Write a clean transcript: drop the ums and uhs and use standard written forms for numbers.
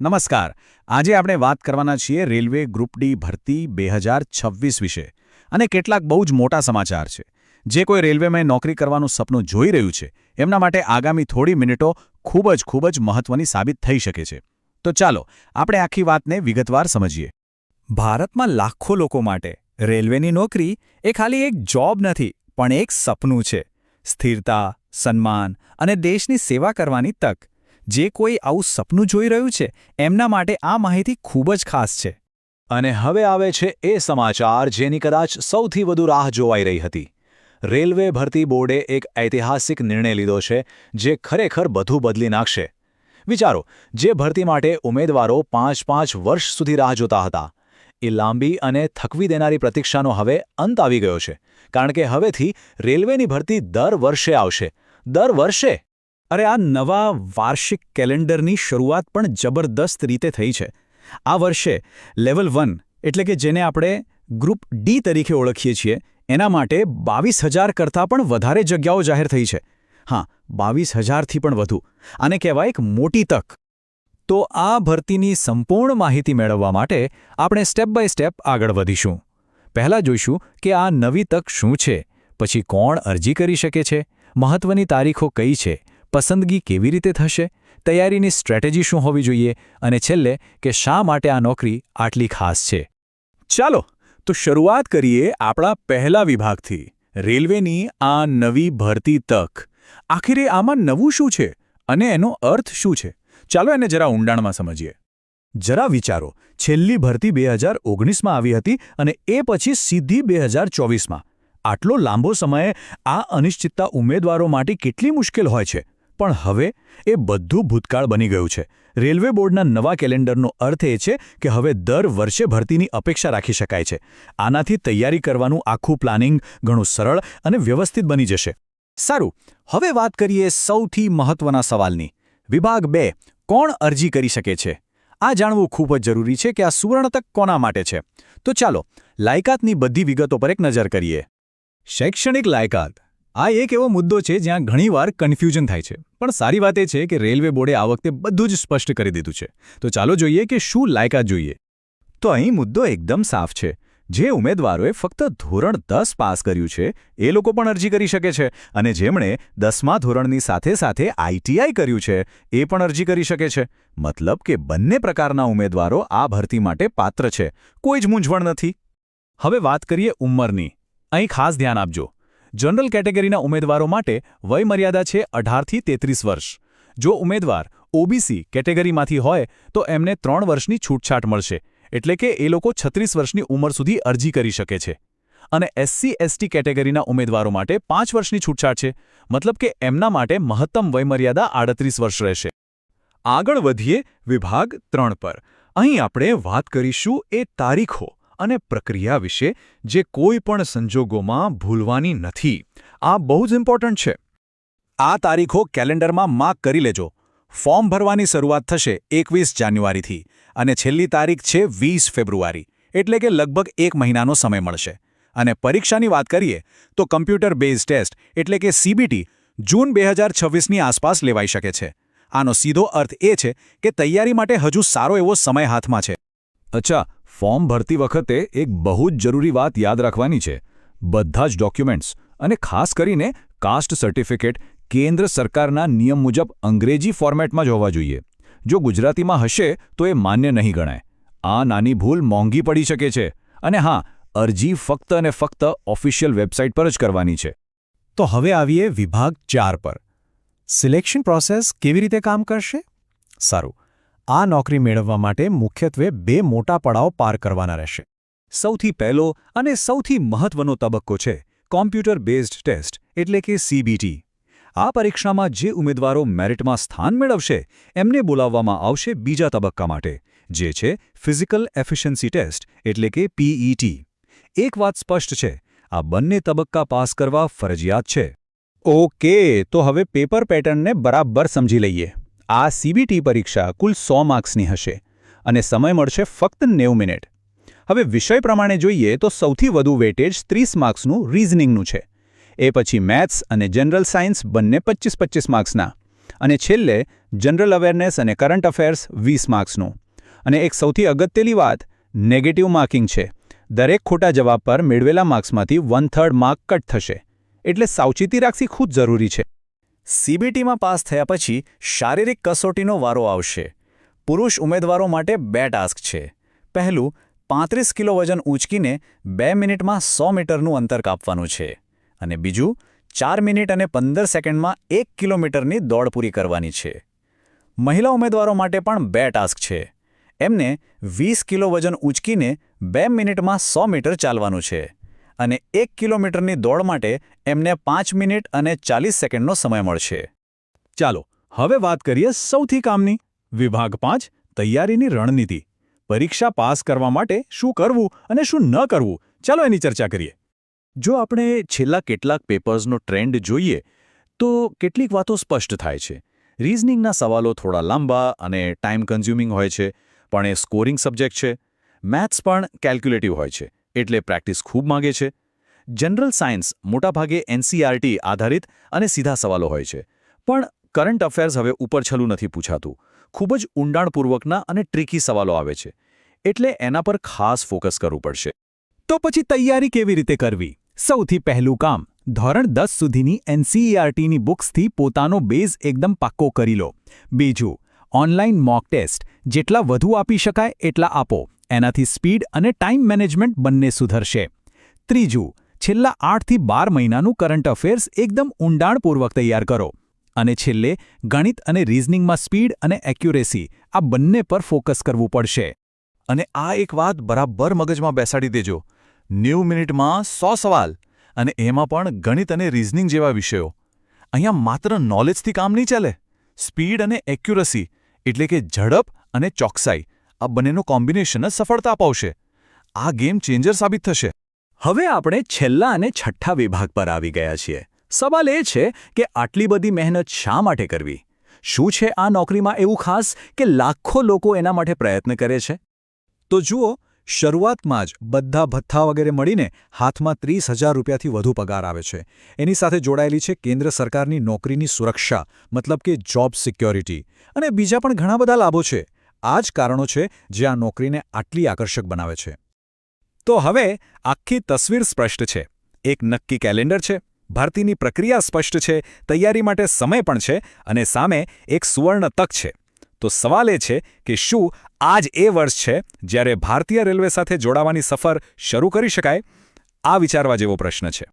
નમસ્કાર. આજે આપણે વાત કરવાના છીએ રેલવે ગ્રુપ ડી ભરતી 2026 વિશે અને કેટલાક બહુ જ મોટા સમાચાર છે. જે કોઈ રેલવેમાં નોકરી કરવાનું સપનું જોઈ રહ્યું છે એમના માટે આગામી થોડી મિનિટો ખૂબ જ મહત્વની સાબિત થઈ શકે છે. તો ચાલો આપણે આખી વાતને વિગતવાર સમજીએ. ભારતમાં લાખો લોકો માટે રેલવેની નોકરી એ ખાલી એક જોબ નથી પણ એક સપનું છે. સ્થિરતા, સન્માન અને દેશની સેવા કરવાની તક. જે કોઈ આવું સપનું જોઈ રહ્યું છે એમના માટે આ માહિતી ખૂબ જ ખાસ છે. અને હવે આવે છે એ સમાચાર જેની કદાચ સૌથી વધુ રાહ જોવાઈ રહી હતી. રેલવે ભરતી બોર્ડે એક ઐતિહાસિક નિર્ણય લીધો છે જે ખરેખર બધું બદલી નાખશે. વિચારો, જે ભરતી માટે ઉમેદવારો 5 વર્ષ સુધી રાહ જોતા હતા, એ લાંબી અને થકવી દેનારી પ્રતીક્ષાનો હવે અંત આવી ગયો છે. કારણ કે હવેથી રેલવેની ભરતી દર વર્ષે આવશે. દર વર્ષે! અરે આ નવા વાર્ષિક કેલેન્ડરની શરૂઆત પણ જબરદસ્ત રીતે થઈ છે. આ વર્ષે લેવલ 1 એટલે કે જેને આપણે ગ્રુપ ડી તરીકે ઓળખીએ છીએ એના માટે 22,000 કરતાં પણ વધારે જગ્યાઓ જાહેર થઈ છે. હા, 22,000થી પણ વધુ. આને કહેવાય એક મોટી તક. તો આ ભરતીની સંપૂર્ણ માહિતી મેળવવા માટે આપણે સ્ટેપ બાય સ્ટેપ આગળ વધીશું. પહેલાં જોઈશું કે આ નવી તક શું છે, પછી કોણ અરજી કરી શકે છે, મહત્વની તારીખો કઈ છે, પસંદગી કેવી રીતે થશે, તૈયારીની સ્ટ્રેટેજી શું હોવી જોઈએ અને છેલ્લે કે શા માટે આ નોકરી આટલી ખાસ છે. ચાલો તો શરૂઆત કરીએ આપણા પહેલા વિભાગથી, રેલવેની આ નવી ભરતી તક. આખરે આમાં નવું શું છે અને એનો અર્થ શું છે? ચાલો એને જરા ઊંડાણમાં સમજીએ. જરા વિચારો, છેલ્લી ભરતી 2019માં આવી હતી અને એ પછી સીધી 2024માં. આટલો લાંબો સમય આ અનિશ્ચિતતા ઉમેદવારો માટે કેટલી મુશ્કેલ હોય છે. પણ હવે એ બધું ભૂતકાળ બની ગયું છે. રેલવે બોર્ડના નવા કેલેન્ડરનો અર્થ એ છે કે હવે દર વર્ષે ભરતીની અપેક્ષા રાખી શકાય છે. આનાથી તૈયારી કરવાનું આખું પ્લાનિંગ ઘણું સરળ અને વ્યવસ્થિત બની જશે. સારું, હવે વાત કરીએ સૌથી મહત્વના સવાલની. વિભાગ 2, કોણ અરજી કરી શકે છે? આ જાણવું ખૂબ જ જરૂરી છે કે આ સુવર્ણ તક કોના માટે છે. તો ચાલો લાયકાતની બધી વિગતો પર એક નજર કરીએ. શૈક્ષણિક લાયકાત. આ એક એવો મુદ્દો છે જ્યાં ઘણીવાર કન્ફ્યુઝન થાય છે. પણ સારી વાત એ છે કે રેલવે બોર્ડે આ વખતે બધું જ સ્પષ્ટ કરી દીધું છે. તો ચાલો જોઈએ કે શું લાયકાત જોઈએ. તો અહીં મુદ્દો એકદમ સાફ છે. જે ઉમેદવારોએ ફક્ત ધોરણ 10 પાસ કર્યું છે એ લોકો પણ અરજી કરી શકે છે, અને જેમણે 10મા ધોરણની સાથે સાથે આઈટીઆઈ કર્યું છે એ પણ અરજી કરી શકે છે. મતલબ કે બંને પ્રકારના ઉમેદવારો આ ભરતી માટે પાત્ર છે. કોઈ જ મૂંઝવણ નથી. હવે વાત કરીએ ઉંમરની. અહીં ખાસ ધ્યાન આપજો. જનરલ કેટેગરીના ઉમેદવારો માટે વયમર્યાદા છે 18થી 33 વર્ષ. જો ઉમેદવાર ઓબીસી કેટેગરીમાંથી હોય તો એમને 3 વર્ષની છૂટછાટ મળશે, એટલે કે એ લોકો 36 વર્ષની ઉંમર સુધી અરજી કરી શકે છે. અને SC/ST કેટેગરીના ઉમેદવારો માટે 5 વર્ષની છૂટછાટ છે. મતલબ કે એમના માટે મહત્તમ વયમર્યાદા 38 વર્ષ રહેશે. આગળ વધીએ વિભાગ 3 પર. અહીં આપણે વાત કરીશું એ તારીખો અને પ્રક્રિયા વિશે જે કોઈ પણ સંજોગોમાં ભૂલવાની નથી. આ બહુ જ ઇમ્પોર્ટન્ટ છે. આ તારીખો કેલેન્ડરમાં માર્ક કરી લેજો. ફોર્મ ભરવાની શરૂઆત થશે 21 જાન્યુઆરીથી અને છેલ્લી તારીખ છે 20 ફેબ્રુઆરી, એટલે કે લગભગ 1 મહિનાનો સમય મળશે. અને પરીક્ષાની વાત કરીએ તો કમ્પ્યુટર બેઝ ટેસ્ટ એટલે કે CBT જૂન 2026ની આસપાસ લેવાઈ શકે છે. આનો સીધો અર્થ એ છે કે તૈયારી માટે હજુ સારો એવો સમય હાથમાં છે. અચ્છા, ફોર્મ ભરતી વખતે એક બહુ જ જરૂરી વાત યાદ રાખવાની છે. બધા જ ડોક્યુમેન્ટ્સ અને ખાસ કરીને કાસ્ટ સર્ટિફિકેટ કેન્દ્ર સરકારના નિયમ મુજબ અંગ્રેજી ફોર્મેટમાં જ હોવા જોઈએ. જો ગુજરાતીમાં હશે તો એ માન્ય નહીં ગણાય. આ નાની ભૂલ મોંઘી પડી શકે છે. અને હા, અરજી ફક્ત અને ફક્ત ઓફિશિયલ વેબસાઇટ પર જ કરવાની છે. તો હવે આવીએ વિભાગ 4 પર. સિલેક્શન પ્રોસેસ કેવી રીતે કામ કરશે? સારું, આ નોકરી મેળવવા માટે મુખ્યત્વે 2 મોટા પડાવ પાર કરવાના રહેશે. સૌથી પહેલો અને સૌથી મહત્વનો તબક્કો છે કોમ્પ્યુટર બેઝડ ટેસ્ટ એટલે કે CBT. આ પરીક્ષામાં જે ઉમેદવારો મેરિટમાં સ્થાન મેળવશે એમને બોલાવવામાં આવશે બીજા તબક્કા માટે, જે છે ફિઝિકલ એફિશિયન્સી ટેસ્ટ એટલે કે PET. એક વાત સ્પષ્ટ છે, આ બંને તબક્કા પાસ કરવા ફરજિયાત છે. ઓકે, તો હવે પેપર પેટર્નને બરાબર સમજી લઈએ. આ CBT પરીક્ષા કુલ 100 માર્ક્સની હશે અને સમય મળશે ફક્ત 90 મિનિટ. હવે વિષય પ્રમાણે જોઈએ તો સૌથી વધુ વેટેજ 30 માર્ક્સનું રિઝનિંગનું છે. એ પછી મેથ્સ અને જનરલ સાયન્સ બંને 25-25 માર્ક્સના. અને છેલ્લે જનરલ અવેરનેસ અને કરંટ અફેર્સ 20 માર્ક્સનું. અને એક સૌથી અગત્યની વાત નેગેટિવ માર્કિંગ છે. દરેક ખોટા જવાબ પર મેળવેલા માર્ક્સમાંથી 1/3 માર્ક કટ થશે. એટલે સાવચેતી રાખવી ખૂબ જરૂરી છે. સીબીટીમાં પાસ થયા પછી શારીરિક કસોટીનો વારો આવશે. પુરુષ ઉમેદવારો માટે 2 ટાસ્ક છે. પહેલું 35 કિલો વજન ઊંચકીને 2 મિનિટમાં 100 મીટરનું અંતર કાપવાનું છે અને બીજું 4 મિનિટ અને 15 સેકન્ડમાં 1 કિલોમીટરની દોડ પૂરી કરવાની છે. મહિલા ઉમેદવારો માટે પણ 2 ટાસ્ક છે. એમને 20 કિલો વજન ઊંચકીને 2 મિનિટમાં 100 મીટર ચાલવાનું છે અને 1 કિલોમીટરની દોડ માટે એમને 5 મિનિટ અને 40 સેકન્ડનો સમય મળશે. ચાલો હવે વાત કરીએ સૌથી કામની વિભાગ 5 તૈયારીની રણનીતિ. પરીક્ષા પાસ કરવા માટે શું કરવું અને શું ન કરવું, ચાલો એની ચર્ચા કરીએ. જો આપણે છેલ્લા કેટલાક પેપર્સનો ટ્રેન્ડ જોઈએ તો કેટલીક વાતો સ્પષ્ટ થાય છે. રિઝનિંગના સવાલો થોડા લાંબા અને ટાઈમ કન્ઝ્યુમિંગ હોય છે, પણ એ સ્કોરિંગ સબ્જેક્ટ છે. મેથ્સ પણ કેલ્ક્યુલેટિવ હોય છે, એટલે પ્રેક્ટિસ ખૂબ માંગે છે. જનરલ સાયન્સ મોટાભાગે એનસીઈઆરટી આધારિત અને સીધા સવાલો હોય છે, પણ કરંટ અફેર્સ હવે ઉપરછલું નથી પૂછાતું. ખૂબ જ ઊંડાણપૂર્વકના અને ટ્રિકી સવાલો આવે છે, એટલે એના પર ખાસ ફોકસ કરવું પડશે. તો પછી તૈયારી કેવી રીતે કરવી? સૌથી પહેલું કામ, ધોરણ 10 સુધીની એનસીઈઆરટીની બુક્સથી પોતાનો બેઝ એકદમ પાક્કો કરી લો. બીજું, ઓનલાઈન મોક ટેસ્ટ જેટલા વધુ આપી શકાય એટલા આપો. એનાથી સ્પીડ અને ટાઈમ મેનેજમેન્ટ બંને સુધરશે. ત્રીજું, છેલ્લા 8 થી 12 મહિનાનું કરંટ અફેર્સ એકદમ ઊંડાણપૂર્વક તૈયાર કરો. અને છેલ્લે ગણિત અને રિઝનિંગમાં સ્પીડ અને એક્યુરેસી આ બંને પર ફોકસ કરવું પડશે. અને આ એક વાત બરાબર મગજમાં બેસાડી દેજો. 90 મિનિટમાં 100 સવાલ, અને એમાં પણ ગણિત અને રિઝનિંગ જેવા વિષયો. અહીંયા માત્ર નોલેજથી કામ નહીં ચાલે. સ્પીડ અને એક્યુરસી એટલે કે ઝડપ અને ચોકસાઈ, આ બંનેનું કોમ્બિનેશન જ સફળતા અપાવશે. આ ગેમ ચેન્જર સાબિત થશે. હવે આપણે છેલ્લા અને છઠ્ઠા વિભાગ પર આવી ગયા છીએ. સવાલ એ છે કે આટલી બધી મહેનત શા માટે કરવી? શું છે આ નોકરીમાં એવું ખાસ કે લાખો લોકો એના માટે પ્રયત્ન કરે છે? તો જુઓ, શરૂઆતમાં જ બધા ભથ્થા વગેરે મળીને હાથમાં 30,000 રૂપિયાથી વધુ પગાર આવે છે. એની સાથે જોડાયેલી છે કેન્દ્ર સરકારની નોકરીની સુરક્ષા, મતલબ કે જોબ સિક્યોરિટી, અને બીજા પણ ઘણા બધા લાભો છે. આ જ કારણો છે જે આ નોકરીને આટલી આકર્ષક બનાવે છે. તો હવે આખી તસવીર સ્પષ્ટ છે. એક નક્કી કેલેન્ડર છે, ભરતીની પ્રક્રિયા સ્પષ્ટ છે, તૈયારી માટે સમય પણ છે, અને સામે એક સુવર્ણ તક છે. તો સવાલ એ છે કે શું આજ એ વર્ષ છે જ્યારે ભારતીય રેલવે સાથે જોડાવાની સફર શરૂ કરી શકાય? આ વિચારવા જેવો પ્રશ્ન છે.